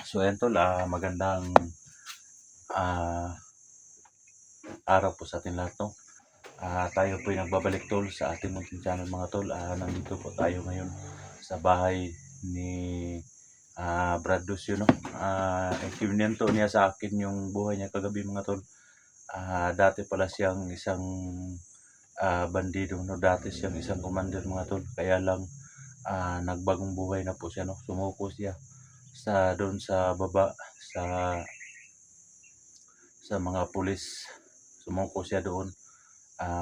So ayan tol, magandang ah, araw po sa ating lahat, no? Tayo po ay nagbabalik tol sa ating munting channel mga tol. Nandito po tayo ngayon sa bahay ni Brad Lucio, no? Ikinento niya sa akin yung buhay niya kagabi mga tol. Dati pala siyang isang bandido, no? Dati siyang isang commander mga tol. Kaya lang nagbagong buhay na po siya, no? Sumuko siya doon sa baba sa mga pulis. Sumuko siya doon.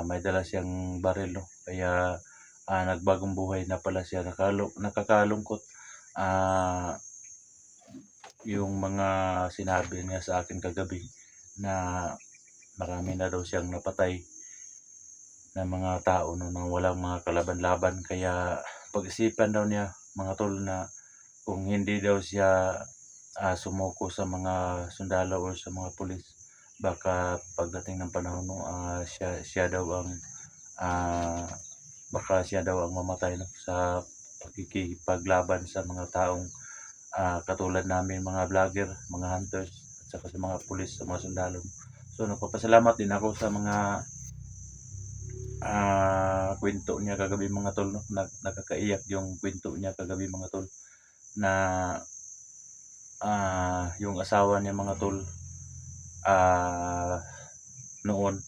May dala siyang baril, no? Kaya nagbagong buhay na pala siya. Nakakalungkot yung mga sinabi niya sa akin kagabi na marami na daw siyang napatay na mga tao, no, na walang mga kalaban-laban. Kaya pag-isipan daw niya mga tol na kung hindi daw siya sumuko sa mga sundalo o sa mga pulis, baka pagdating ng panahon, no, siya daw ang baka siya daw ang mamatay, no, sa pagkikipaglaban sa mga taong katulad namin, mga vlogger, mga hunters, at saka sa mga pulis, sa mga sundalo. So nagpapasalamat din ako sa mga kwento niya kagabi mga tol, no? Nakakaiyak yung kwento niya kagabi mga tol, na yung asawa niya mga tol noon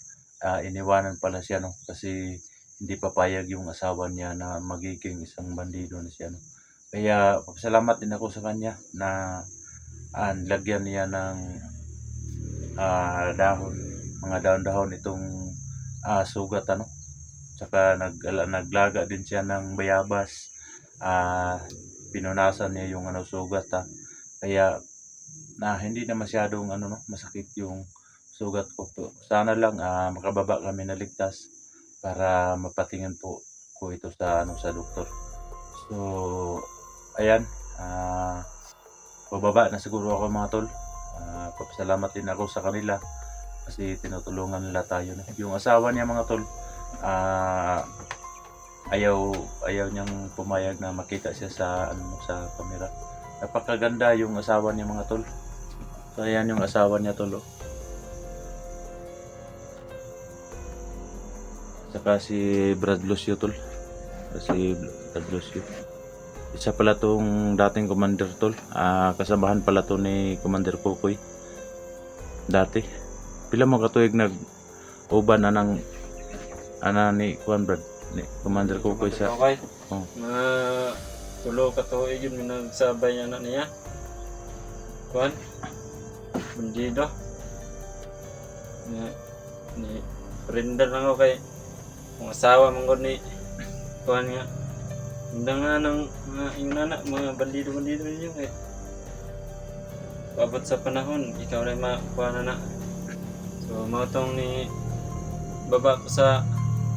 iniwanan pala siya, no? Kasi hindi papayag yung asawa niya na magiging isang bandido na siya, no? Kaya salamat din ako sa kanya na lagyan niya ng dahon, mga dahon-dahon itong sugat, ano. Tsaka naglaga din siya ng bayabas. Pinunasan niya yung sugat, kaya hindi na masyadong masakit yung sugat ko. Sana lang makababa kami na ligtas para mapatingin po ko ito sa doktor. So ayan, bababa na siguro ako mga tol. Papasalamat din ako sa kanila kasi tinutulungan nila tayo, no? Yung asawa niya mga tol, ayaw niyang pumayag na makita siya sa camera. Napakaganda yung asawa niya mga tol. So ayan yung asawa niya tol, oh. Saka si Brad Lucio tol. Isa pala tong dating commander tol. Kasabahan pala to ni Commander Kukoy dati. Pila mo katuig nag-uban ni Juan Brad ni Commander Kukoy sa tulo ka tuig yun nagsabay niya Juan bandido ni friender lang ako kay ang asawa mong ni Juan nga hindi nga ng mga bandido ninyo kay paabot sa panahon ikaw rin makuha na. So mautong ni baba ko sa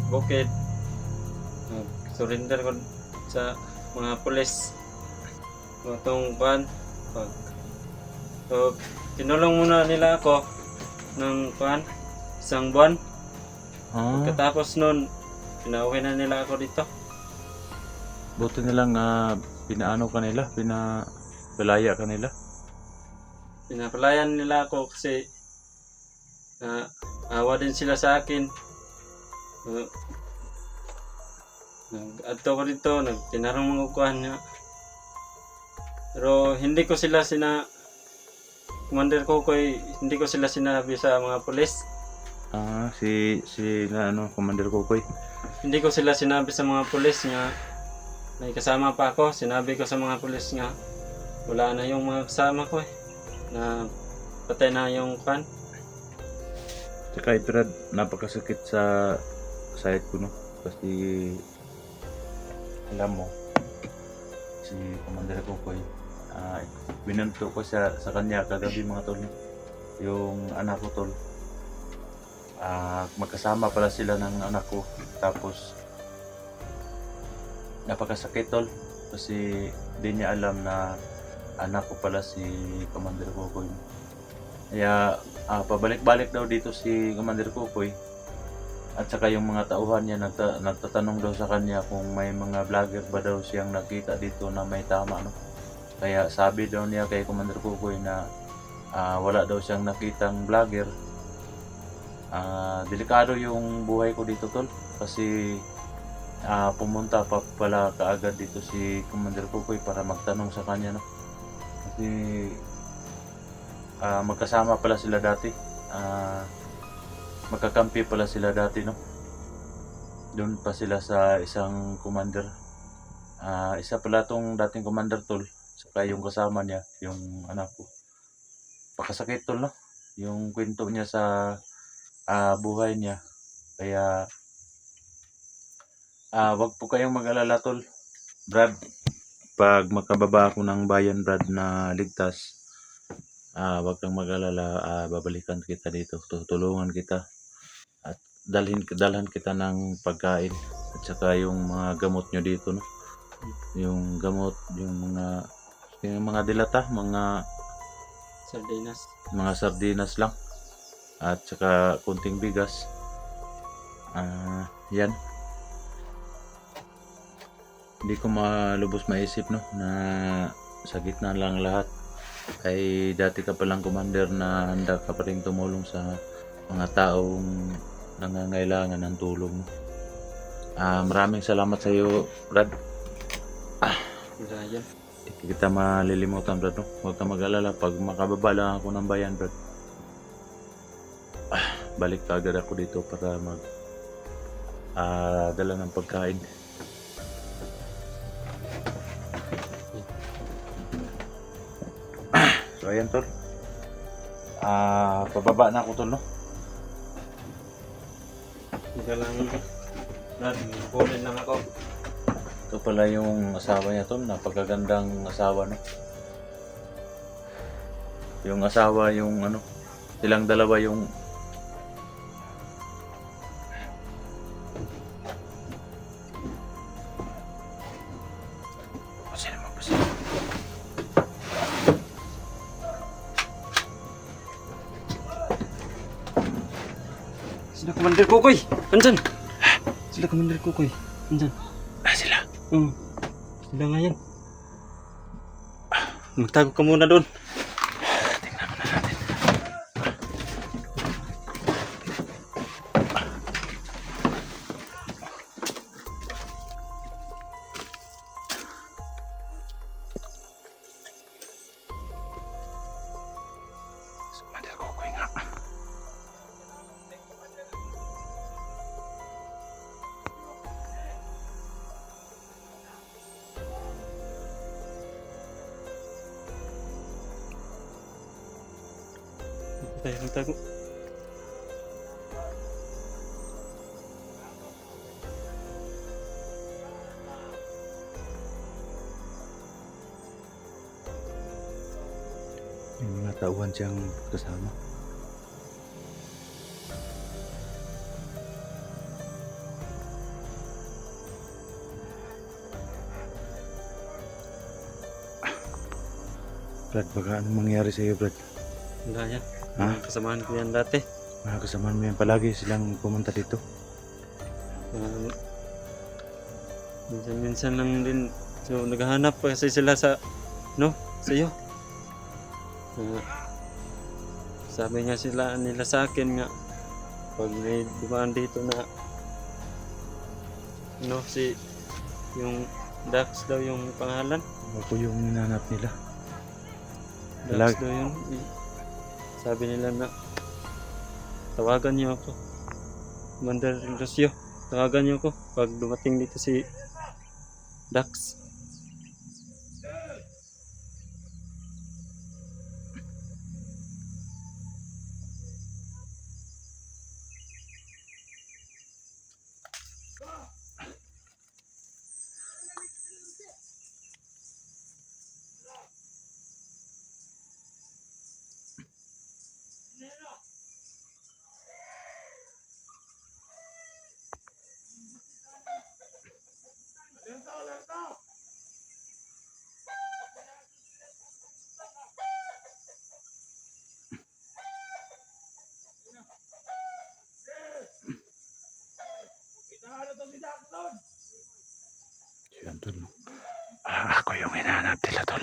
bukid, surrender ko sa mga pulis mautong kuhan. So tinulong muna nila ako ng kuhan isang buwan. Pagkatapos nun pinauwi na nila ako dito. Buti nilang pinapalaya ka nila. Pinapalayan nila ako kasi awa din sila sa akin. Nag-adto ko dito, tinarong mga kuhan niya. Pero hindi ko sila Commander Kukoy, hindi ko sila sinabi sa mga pulis. Commander Kukoy. Hindi ko sila sinabi sa mga pulis nga may kasama pa ako. Sinabi ko sa mga pulis nga wala na yung mga kasama ko na patay na yung kuhan. Tsaka Brad, napakasakit sa side ko, no? Kasi alam mo si Commander Kukoy, binanto ko sa kanya kagabi mga tol, yung anak ko tol. Magkasama pala sila ng anak ko, tapos napakasakit tol kasi di niya alam na anak ko pala si Commander Kukoy. Kaya pabalik-balik daw dito si Commander Kukoy at saka yung mga tauhan niya nagtatanong daw sa kanya kung may mga vlogger ba daw siyang nakita dito na may tama, no? Kaya sabi daw niya kay Commander Kukoy na wala daw siyang nakitang vlogger. Delikado yung buhay ko dito, tol, kasi pumunta pa pala kaagad dito si Commander Kukoy para magtanong sa kanya, no? Kasi magkasama pala sila dati. Magkakampi pala sila dati, no? Doon pa sila sa isang commander. Isa pala tong dating commander, tol, saka yung kasama niya, yung anak ko. Pakasakit, tol, no? Yung kwento niya sa buhay niya. Kaya wag po kayong mag-alala, tol. Brad, pag makababa ako ng bayan, Brad, na ligtas, wag kang mag-alala, babalikan kita dito, tutulungan kita at dalhan kita ng pagkain at saka yung mga gamot nyo dito, no? Yung gamot, yung mga dilata, Sardinas. mga sardinas lang at saka kunting bigas. Yan, hindi ko malubos maisip, no, na sa gitna lang lahat ay dati ka palang commander na handa ka pa rin tumulong sa mga taong nangangailangan ng tulong. Maraming salamat sa iyo, Brad. Ryan. Hindi kita malilimutan, Brad, no? Huwag ka mag-alala, pag makababa lang ako ng bayan, Brad, balik ka agad ako dito para dala ng pagkain. So ayan, tol, pababa na ako, tol, no? Hindi lang, Brad, kunin lang ako. Ito pala yung asawa niya, tol. Napakagandang asawa, no? Yung asawa, yung silang dalawa yung Sila Commander Kukoy! Andyan! Sila Commander Kukoy! Andyan! sila. Sila nga yan. Magtago ka muna doon. Tingnan muna natin. Commander Kukoy nga. Tayo, magtago. May mga tauhan siyang kasama. Brad, baka anong mangyari sa iyo, Brad? Wala yan. Ha? Kasamahan ko yan dati. Mga kasama mo yan palagi silang pumunta dito. Minsan lang din. So, naghahanap pa kasi sila sa iyo. Sabi nga nila sa akin nga, pag may dumaan dito na, yung Dax daw yung pangalan. Ako yung ninanap nila. Dax daw yun. Sabi nila na, tawagan niyo ako. Commander Lucio, tawagan niyo ako pag dumating dito si Dax. Yan, tol. Ako yung hinahanap nila, tol.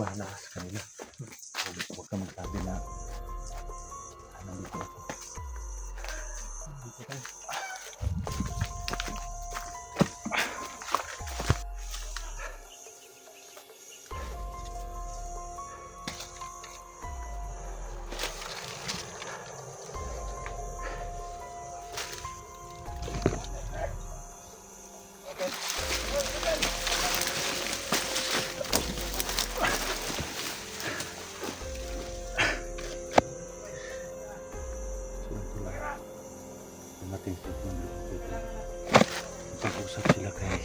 bahala ka sa kanila. Huwag ka magsabi na nandito ako. Dito tayo. Dumating sa mga dito. Nag-usap sila kay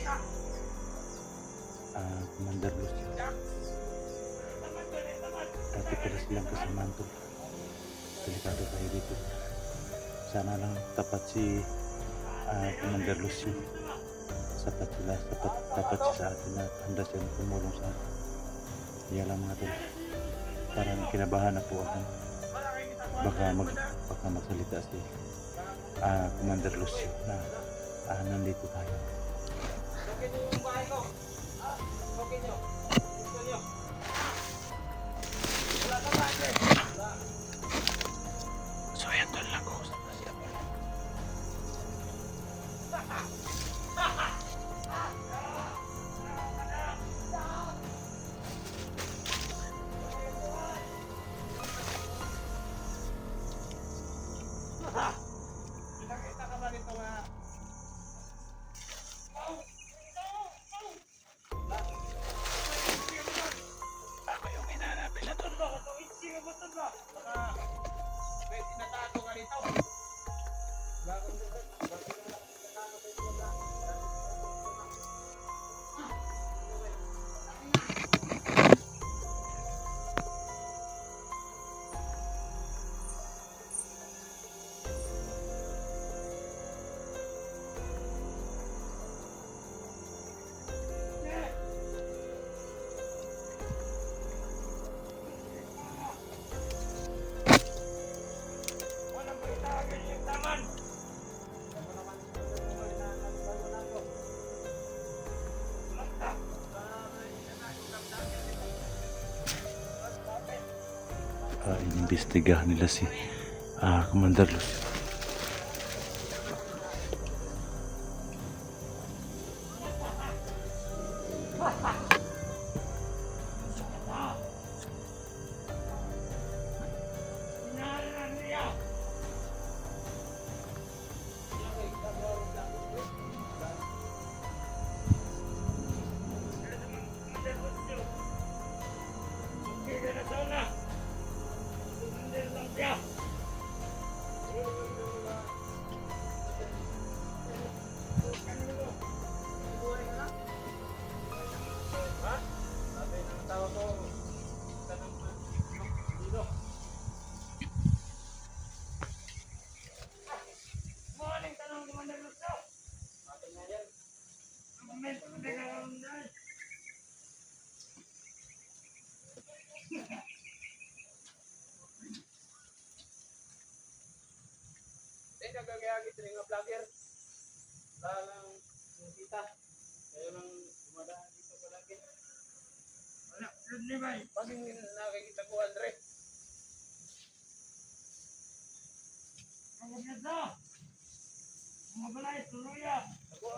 Commander Lucio. Dati pala silang kasamaan to. Delikado tayo dito. Sana lang tapat si Commander Lucio. Tapat siya sa atin at handa siyang tumulong sa atin. Kaya lang mga tol, parang kinabahan na po ako. Baka magsalita si Commander Lucio na nandito tayo. So ayan tol, nag-uusap na siya. Ako yung hinahanap nila tol. Inimbestigahan nila si Commander Lucio. Nagagayagi sa mga vlogger. Lang kita. Kayo lang dumadaan dito palagi. Wala, ni bay. Pag nakikita ko Andre. Ang ganda. Mga balay, tuloy ya. Ako.